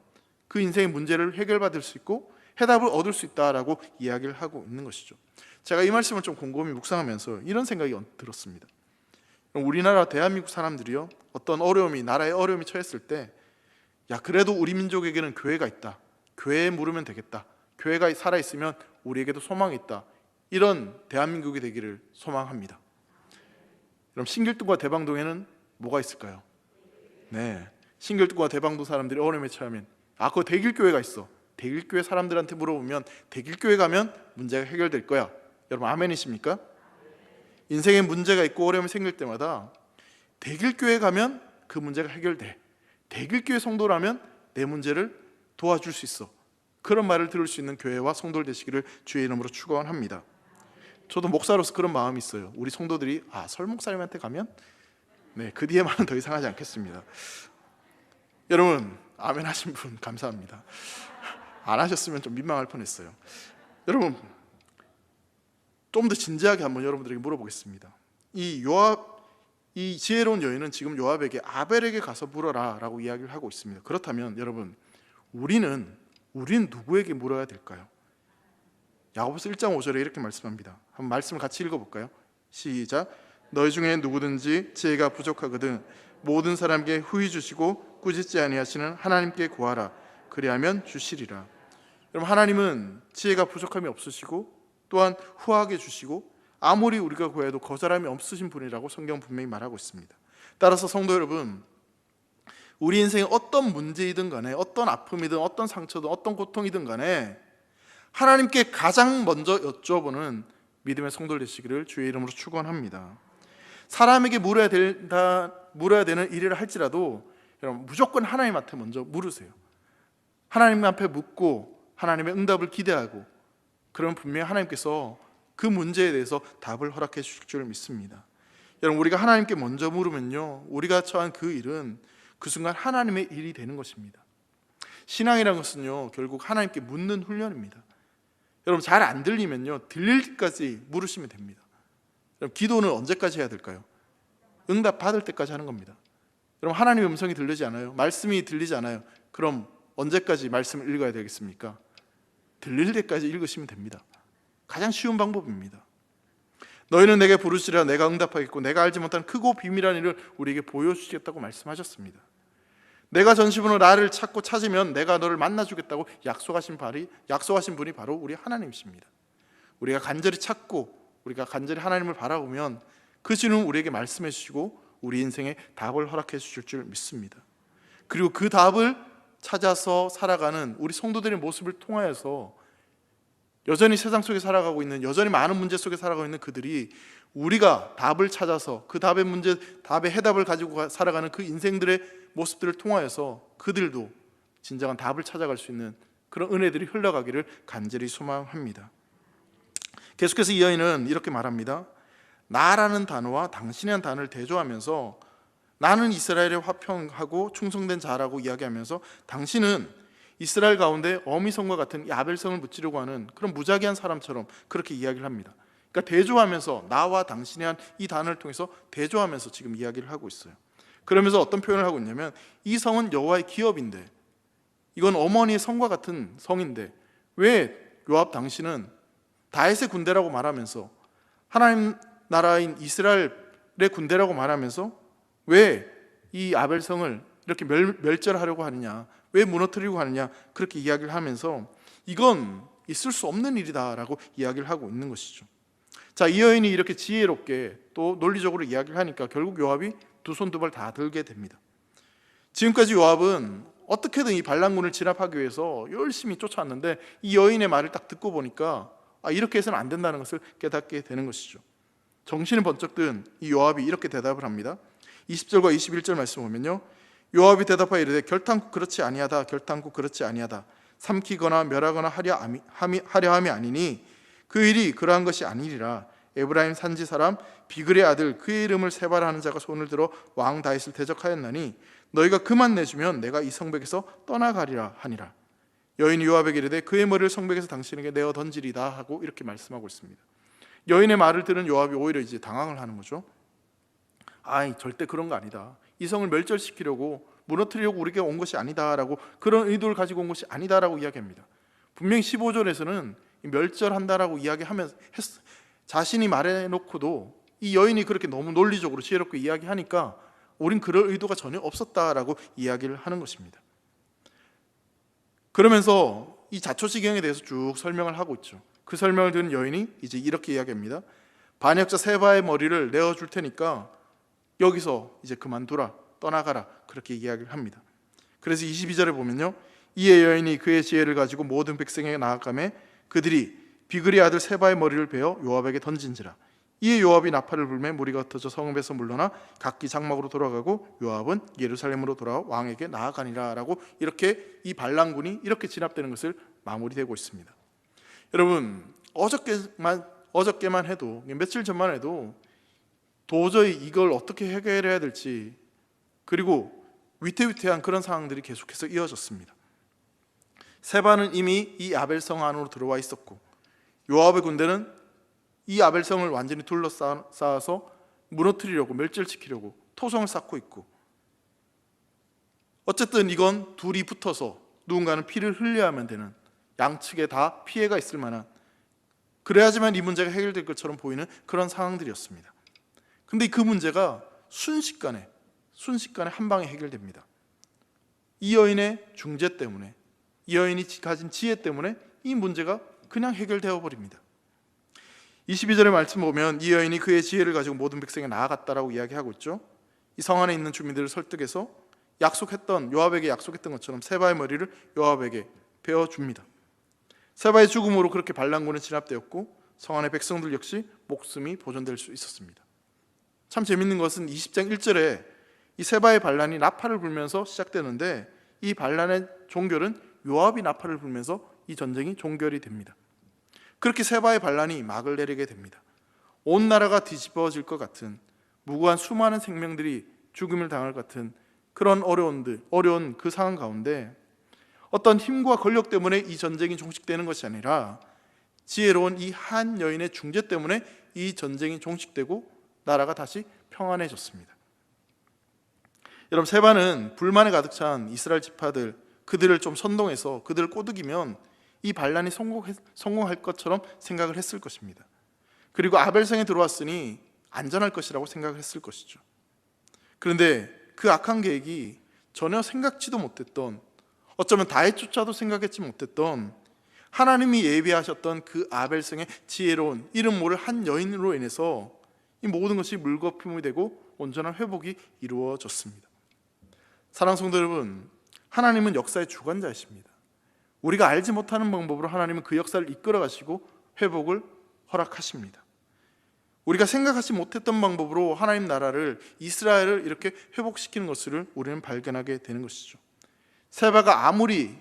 그 인생의 문제를 해결받을 수 있고 해답을 얻을 수 있다라고 이야기를 하고 있는 것이죠. 제가 이 말씀을 좀 곰곰이 묵상하면서 이런 생각이 들었습니다. 우리나라 대한민국 사람들이요 어떤 어려움이 나라의 어려움이 처했을 때 야 그래도 우리 민족에게는 교회가 있다. 교회에 물으면 되겠다. 교회가 살아있으면 우리에게도 소망이 있다. 이런 대한민국이 되기를 소망합니다. 그럼 신길동과 대방동에는 뭐가 있을까요? 네, 신길동과 대방동 사람들이 어려움에 처하면 그 대길교회가 있어. 대길교회 사람들한테 물어보면 대길교회 가면 문제가 해결될 거야. 여러분 아멘이십니까? 인생에 문제가 있고 어려움이 생길 때마다 대길교회 가면 그 문제가 해결돼. 대길교회 성도라면 내 문제를 도와줄 수 있어. 그런 말을 들을 수 있는 교회와 성도들 되시기를 주의 이름으로 축원합니다. 저도 목사로서 그런 마음이 있어요. 우리 성도들이 설 목사님한테 가면 그 뒤에 말은 더 이상 하지 않겠습니다. 여러분 아멘 하신 분 감사합니다. 안 하셨으면 좀 민망할 뻔했어요. 여러분 좀 더 진지하게 한번 여러분들에게 물어보겠습니다. 이 지혜로운 여인은 지금 요압에게 아벨에게 가서 물어라 라고 이야기를 하고 있습니다. 그렇다면 여러분 우리는 누구에게 물어야 될까요? 야고보서 1장 5절에 이렇게 말씀합니다. 한번 말씀을 같이 읽어볼까요? 시작. 너희 중에 누구든지 지혜가 부족하거든 모든 사람에게 후히 주시고 꾸짖지 아니하시는 하나님께 구하라. 그리하면 주시리라. 여러분 하나님은 지혜가 부족함이 없으시고 또한 후하게 주시고 아무리 우리가 구해도 거절함이 없으신 분이라고 성경 분명히 말하고 있습니다. 따라서 성도 여러분, 우리 인생에 어떤 문제이든 간에 어떤 아픔이든 어떤 상처든 어떤 고통이든 간에 하나님께 가장 먼저 여쭤보는 믿음의 성도들 되시기를 주의 이름으로 축원합니다. 사람에게 물어야 되는 일이라 할지라도 여러분 무조건 하나님한테 먼저 물으세요. 하나님 앞에 묻고 하나님의 응답을 기대하고 그러면 분명히 하나님께서 그 문제에 대해서 답을 허락해 주실 줄 믿습니다. 여러분 우리가 하나님께 먼저 물으면요 우리가 처한 그 일은 그 순간 하나님의 일이 되는 것입니다. 신앙이라는 것은요 결국 하나님께 묻는 훈련입니다. 여러분 잘 안 들리면요 들릴 때까지 물으시면 됩니다. 여러분 기도는 언제까지 해야 될까요? 응답 받을 때까지 하는 겁니다. 여러분 하나님의 음성이 들리지 않아요? 말씀이 들리지 않아요? 그럼 언제까지 말씀을 읽어야 되겠습니까? 들릴 때까지 읽으시면 됩니다. 가장 쉬운 방법입니다. 너희는 내게 부르시리라 내가 응답하겠고 내가 알지 못한 크고 비밀한 일을 우리에게 보여주시겠다고 말씀하셨습니다. 내가 전심으로 나를 찾고 찾으면 내가 너를 만나주겠다고 약속하신 분이 바로 우리 하나님이십니다. 우리가 간절히 찾고 우리가 간절히 하나님을 바라보면 그 주는 우리에게 말씀해 주시고 우리 인생에 답을 허락해 주실 줄 믿습니다. 그리고 그 답을 찾아서 살아가는 우리 성도들의 모습을 통하여서 여전히 세상 속에 살아가고 있는 여전히 많은 문제 속에 살아가고 있는 그들이 우리가 답을 찾아서 그 답의 해답을 가지고 살아가는 그 인생들의 모습들을 통하여서 그들도 진정한 답을 찾아갈 수 있는 그런 은혜들이 흘러가기를 간절히 소망합니다. 계속해서 이 여인은 이렇게 말합니다. 나라는 단어와 당신이라는 단어를 대조하면서 나는 이스라엘의 화평하고 충성된 자라고 이야기하면서 당신은 이스라엘 가운데 어미성과 같은 이 아벨성을 무찌르고 하는 그런 무자기한 사람처럼 그렇게 이야기를 합니다. 그러니까 대조하면서 나와 당신이란 이 단어를 통해서 대조하면서 지금 이야기를 하고 있어요. 그러면서 어떤 표현을 하고 있냐면 이 성은 여호와의 기업인데 이건 어머니의 성과 같은 성인데 왜 요압 당신은 다윗의 군대라고 말하면서 하나님 나라인 이스라엘의 군대라고 말하면서 왜 이 아벨성을 이렇게 멸절하려고 하느냐, 왜 무너뜨리려고 하느냐 그렇게 이야기를 하면서 이건 있을 수 없는 일이다라고 이야기를 하고 있는 것이죠. 자, 이 여인이 이렇게 지혜롭게 또 논리적으로 이야기를 하니까 결국 요압이 두 손 두 발 다 들게 됩니다. 지금까지 요압은 어떻게든 이 반란군을 진압하기 위해서 열심히 쫓아왔는데 이 여인의 말을 딱 듣고 보니까 이렇게 해서는 안 된다는 것을 깨닫게 되는 것이죠. 정신이 번쩍 든 이 요압이 이렇게 대답을 합니다. 20절과 21절 말씀 보면요 요압이 대답하여 이르되 결단코 그렇지 아니하다 결단코 그렇지 아니하다 삼키거나 멸하거나 하려 함이 아니니 그 일이 그러한 것이 아니리라. 에브라임 산지 사람 비글의 아들 그의 이름을 세바라하는 자가 손을 들어 왕 다윗을 대적하였나니 너희가 그만 내주면 내가 이 성벽에서 떠나가리라 하니라. 여인이 요압에게 이르되 그의 머리를 성벽에서 당신에게 내어 던지리다 하고 이렇게 말씀하고 있습니다. 여인의 말을 들은 요압이 오히려 이제 당황을 하는 거죠. 절대 그런 거 아니다. 이 성을 멸절시키려고 무너뜨리려고 우리에게 온 것이 아니다라고 그런 의도를 가지고 온 것이 아니다라고 이야기합니다. 분명히 15절에서는 멸절한다라고 이야기하면서 자신이 말해놓고도 이 여인이 그렇게 너무 논리적으로 지혜롭게 이야기하니까 우린 그럴 의도가 전혀 없었다라고 이야기를 하는 것입니다. 그러면서 이 자초지경에 대해서 쭉 설명을 하고 있죠. 그 설명을 들은 여인이 이제 이렇게 이야기합니다. 반역자 세바의 머리를 내어줄 테니까 여기서 이제 그만두라, 떠나가라 그렇게 이야기를 합니다. 그래서 22절에 보면요 이에 여인이 그의 지혜를 가지고 모든 백성에게 나아가매 그들이 비그리 아들 세바의 머리를 베어 요압에게 던진지라. 이에 요압이 나팔을 불매 무리가 흩어져 성읍에서 물러나 각기 장막으로 돌아가고 요압은 예루살렘으로 돌아와 왕에게 나아가니라. 라고 이렇게 이 반란군이 이렇게 진압되는 것을 마무리되고 있습니다. 여러분, 어저께만 해도, 며칠 전만 해도 도저히 이걸 어떻게 해결해야 될지, 그리고 위태위태한 그런 상황들이 계속해서 이어졌습니다. 세바는 이미 이 아벨성 안으로 들어와 있었고, 요압의 군대는 이 아벨성을 완전히 둘러싸아서 무너뜨리려고, 멸절시키려고 토성을 쌓고 있고, 어쨌든 이건 둘이 붙어서 누군가는 피를 흘려야 하면 되는, 양측에 다 피해가 있을 만한, 그래야지만 이 문제가 해결될 것처럼 보이는 그런 상황들이었습니다. 근데 그 문제가 순식간에 한 방에 해결됩니다. 이 여인의 중재 때문에, 이 여인이 가진 지혜 때문에 이 문제가 그냥 해결되어 버립니다. 22절의 말씀 보면 이 여인이 그의 지혜를 가지고 모든 백성에 나아갔다라고 이야기하고 있죠. 이 성 안에 있는 주민들을 설득해서 요압에게 약속했던 것처럼 세바의 머리를 요압에게 베어줍니다. 세바의 죽음으로 그렇게 반란군은 진압되었고 성 안의 백성들 역시 목숨이 보존될 수 있었습니다. 참 재밌는 것은 20장 1절에 이 세바의 반란이 나팔을 불면서 시작되는데, 이 반란의 종결은 요압이 나팔을 불면서 이 전쟁이 종결이 됩니다. 그렇게 세바의 반란이 막을 내리게 됩니다. 온 나라가 뒤집어질 것 같은, 무고한 수많은 생명들이 죽음을 당할 것 같은 그런 어려운 그 상황 가운데 어떤 힘과 권력 때문에 이 전쟁이 종식되는 것이 아니라 지혜로운 이 한 여인의 중재 때문에 이 전쟁이 종식되고 나라가 다시 평안해졌습니다. 여러분, 세바는 불만에 가득 찬 이스라엘 지파들, 그들을 좀 선동해서 그들을 꼬드기면 이 반란이 성공할 것처럼 생각을 했을 것입니다. 그리고 아벨성에 들어왔으니 안전할 것이라고 생각을 했을 것이죠. 그런데 그 악한 계획이 전혀 생각지도 못했던, 어쩌면 다윗조차도 생각했지 못했던 하나님이 예비하셨던 그 아벨성의 지혜로운 이름 모를 한 여인으로 인해서 이 모든 것이 물거품이 되고 온전한 회복이 이루어졌습니다. 사랑하는 성도 여러분, 하나님은 역사의 주관자이십니다. 우리가 알지 못하는 방법으로 하나님은 그 역사를 이끌어 가시고 회복을 허락하십니다. 우리가 생각하지 못했던 방법으로 하나님 나라를, 이스라엘을 이렇게 회복시키는 것을 우리는 발견하게 되는 것이죠. 세바가 아무리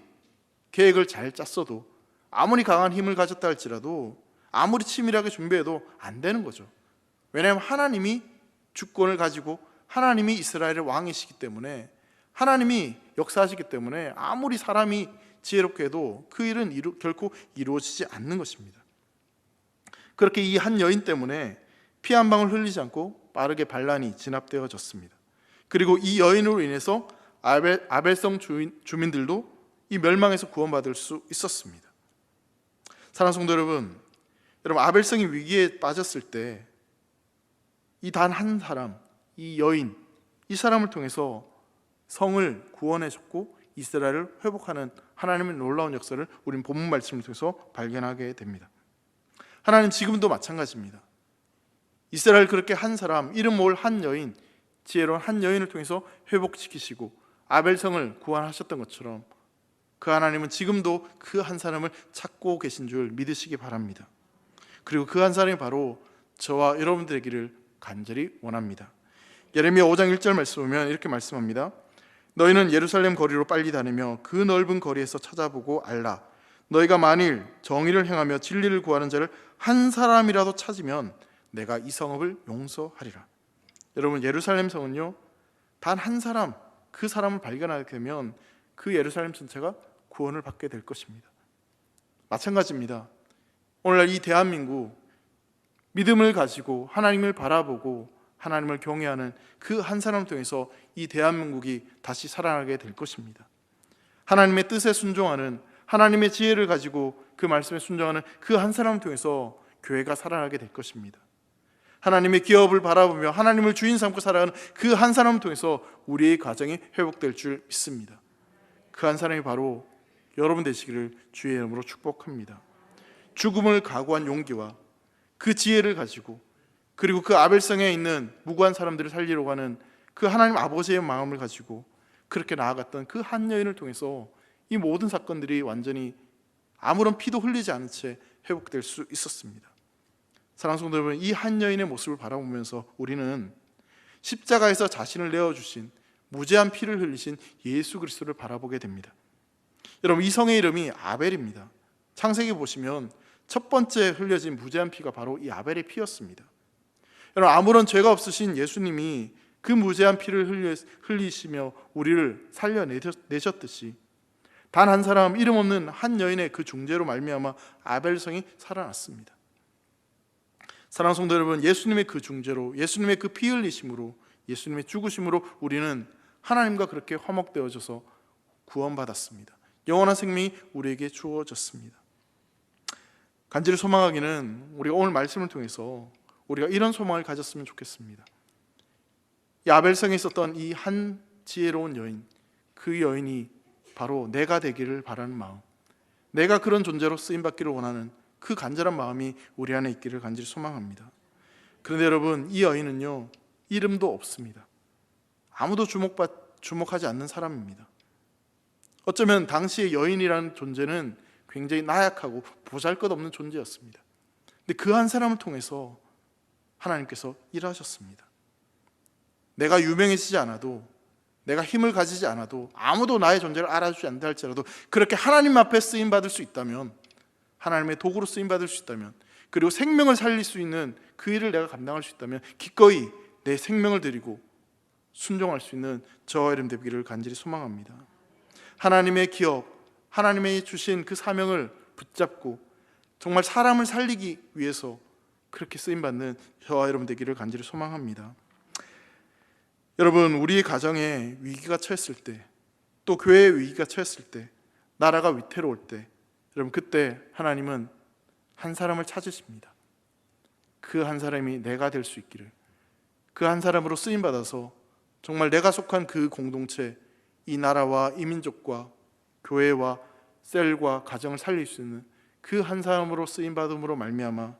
계획을 잘 짰어도, 아무리 강한 힘을 가졌다 할지라도, 아무리 치밀하게 준비해도 안 되는 거죠. 왜냐하면 하나님이 주권을 가지고 하나님이 이스라엘의 왕이시기 때문에, 하나님이 역사하시기 때문에 아무리 사람이 지혜롭게 해도 그 일은 결코 이루어지지 않는 것입니다. 그렇게 이 한 여인 때문에 피 한 방울 흘리지 않고 빠르게 반란이 진압되어졌습니다. 그리고 이 여인으로 인해서 아벨성 주민들도 이 멸망에서 구원받을 수 있었습니다. 사랑하는 성도 여러분, 아벨성이 위기에 빠졌을 때 이 단 한 사람, 이 여인, 이 사람을 통해서 성을 구원해줬고 이스라엘을 회복하는 하나님의 놀라운 역사를 우리는 본문 말씀을 통해서 발견하게 됩니다. 하나님 지금도 마찬가지입니다. 이스라엘 그렇게 한 사람, 이름 모을 한 여인, 지혜로운 한 여인을 통해서 회복시키시고 아벨성을 구원하셨던 것처럼 그 하나님은 지금도 그 한 사람을 찾고 계신 줄 믿으시기 바랍니다. 그리고 그 한 사람이 바로 저와 여러분 되기를 간절히 원합니다. 예레미야 5장 1절 말씀 보면 이렇게 말씀합니다. 너희는 예루살렘 거리로 빨리 다니며 그 넓은 거리에서 찾아보고 알라. 너희가 만일 정의를 행하며 진리를 구하는 자를 한 사람이라도 찾으면 내가 이 성읍을 용서하리라. 여러분, 예루살렘 성은요, 단 한 사람, 그 사람을 발견하게 되면 그 예루살렘 전체가 구원을 받게 될 것입니다. 마찬가지입니다. 오늘날 이 대한민국, 믿음을 가지고 하나님을 바라보고 하나님을 경외하는 그 한 사람을 통해서 이 대한민국이 다시 살아나게 될 것입니다. 하나님의 뜻에 순종하는, 하나님의 지혜를 가지고 그 말씀에 순종하는 그 한 사람을 통해서 교회가 살아나게 될 것입니다. 하나님의 기업을 바라보며 하나님을 주인 삼고 살아가는 그 한 사람을 통해서 우리의 가정이 회복될 줄 믿습니다. 그 한 사람이 바로 여러분 되시기를 주의 이름으로 축복합니다. 죽음을 각오한 용기와 그 지혜를 가지고, 그리고 그 아벨성에 있는 무고한 사람들을 살리려고 하는 그 하나님 아버지의 마음을 가지고 그렇게 나아갔던 그 한 여인을 통해서 이 모든 사건들이 완전히 아무런 피도 흘리지 않은 채 회복될 수 있었습니다. 사랑하는 성도 여러분, 이 한 여인의 모습을 바라보면서 우리는 십자가에서 자신을 내어주신 무제한 피를 흘리신 예수 그리스도를 바라보게 됩니다. 여러분, 이 성의 이름이 아벨입니다. 창세기 보시면 첫 번째 흘려진 무제한 피가 바로 이 아벨의 피였습니다. 여러분, 아무런 죄가 없으신 예수님이 그 무제한 피를 흘리시며 우리를 살려내셨듯이 단 한 사람, 이름 없는 한 여인의 그 중재로 말미암아 아벨성이 살아났습니다. 사랑하는 성도 여러분, 예수님의 그 중재로, 예수님의 그 피 흘리심으로, 예수님의 죽으심으로 우리는 하나님과 그렇게 화목되어져서 구원받았습니다. 영원한 생명이 우리에게 주어졌습니다. 간절히 소망하기는 우리가 오늘 말씀을 통해서 우리가 이런 소망을 가졌으면 좋겠습니다. 이 아벨성에 있었던 이 한 지혜로운 여인, 그 여인이 바로 내가 되기를 바라는 마음, 내가 그런 존재로 쓰임받기를 원하는 그 간절한 마음이 우리 안에 있기를 간절히 소망합니다. 그런데 여러분, 이 여인은요, 이름도 없습니다. 아무도 주목하지 않는 사람입니다. 어쩌면 당시의 여인이라는 존재는 굉장히 나약하고 보잘것없는 존재였습니다. 근데 그 한 사람을 통해서 하나님께서 일하셨습니다. 내가 유명해지지 않아도, 내가 힘을 가지지 않아도, 아무도 나의 존재를 알아주지 않는다 할지라도 그렇게 하나님 앞에 쓰임받을 수 있다면, 하나님의 도구로 쓰임받을 수 있다면, 그리고 생명을 살릴 수 있는 그 일을 내가 감당할 수 있다면 기꺼이 내 생명을 드리고 순종할 수 있는 저와 여러분 되기를 간절히 소망합니다. 하나님의 기업, 하나님의 주신 그 사명을 붙잡고 정말 사람을 살리기 위해서 그렇게 쓰임받는 저와 여러분 되기를 간절히 소망합니다. 여러분, 우리의 가정에 위기가 처했을 때, 또 교회에 위기가 처했을 때, 나라가 위태로울 때, 여러분, 그때 하나님은 한 사람을 찾으십니다. 그 한 사람이 내가 될 수 있기를, 그 한 사람으로 쓰임받아서 정말 내가 속한 그 공동체, 이 나라와 이 민족과 교회와 셀과 가정을 살릴 수 있는 그 한 사람으로 쓰임받음으로 말미암아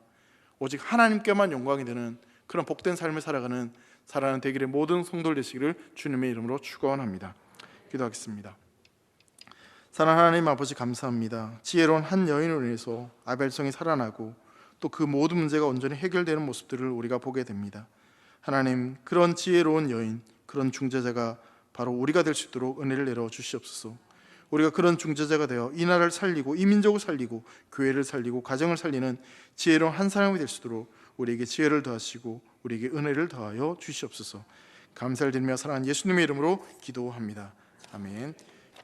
오직 하나님께만 영광이 되는 그런 복된 삶을 살아가는 사랑하는 되기를 모든 성도들 되시기를 주님의 이름으로 축원합니다. 기도하겠습니다. 사랑하는 하나님 아버지, 감사합니다. 지혜로운 한 여인으로 인해서 아벨성이 살아나고 또 그 모든 문제가 온전히 해결되는 모습들을 우리가 보게 됩니다. 하나님, 그런 지혜로운 여인, 그런 중재자가 바로 우리가 될 수 있도록 은혜를 내려 주시옵소서. 우리가 그런 중재자가 되어 이 나라를 살리고 이 민족을 살리고 교회를 살리고 가정을 살리는 지혜로운 한 사람이 될 수 있도록 우리에게 지혜를 더하시고 우리에게 은혜를 더하여 주시옵소서. 감사를 드리며 사랑하는 예수님의 이름으로 기도합니다. 아멘.